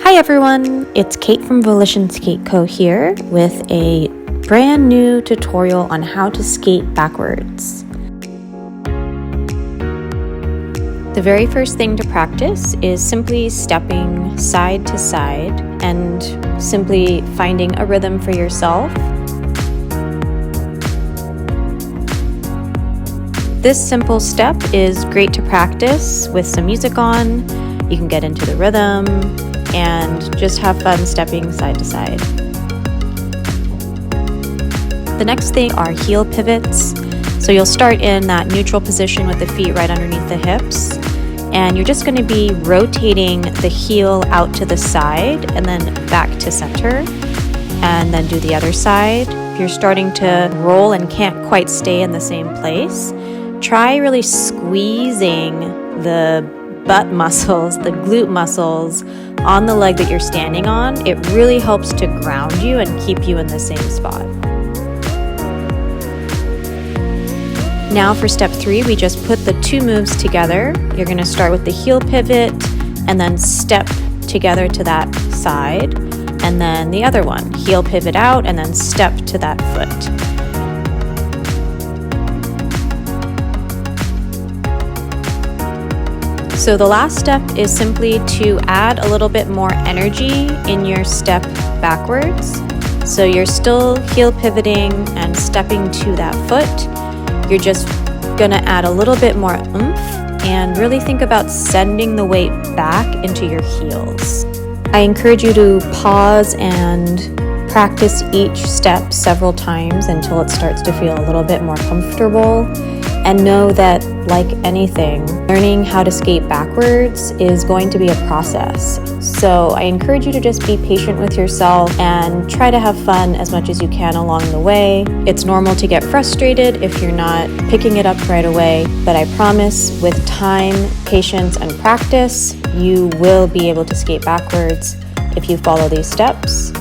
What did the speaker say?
Hi everyone, it's Kate from Volition Skate Co. here with a brand new tutorial on how to skate backwards. The very first thing to practice is simply stepping side to side and simply finding a rhythm for yourself. This simple step is great to practice with some music on. You can get into the rhythm and just have fun stepping side to side. The next thing are heel pivots. So you'll start in that neutral position with the feet right underneath the hips, and you're just going to be rotating the heel out to the side and then back to center, and then do the other side. If you're starting to roll and can't quite stay in the same place, try really squeezing the butt muscles, the glute muscles on the leg that you're standing on. It really helps to ground you and keep you in the same spot. Now for step 3, we just put the two moves together. You're going to start with the heel pivot and then step together to that side, and then the other one, heel pivot out and then step to that foot. So the last step is simply to add a little bit more energy in your step backwards. So you're still heel pivoting and stepping to that foot. You're just gonna add a little bit more oomph and really think about sending the weight back into your heels. I encourage you to pause and practice each step several times until it starts to feel a little bit more comfortable. And know that, like anything, learning how to skate backwards is going to be a process. So I encourage you to just be patient with yourself and try to have fun as much as you can along the way. It's normal to get frustrated if you're not picking it up right away, but I promise with time, patience, and practice, you will be able to skate backwards if you follow these steps.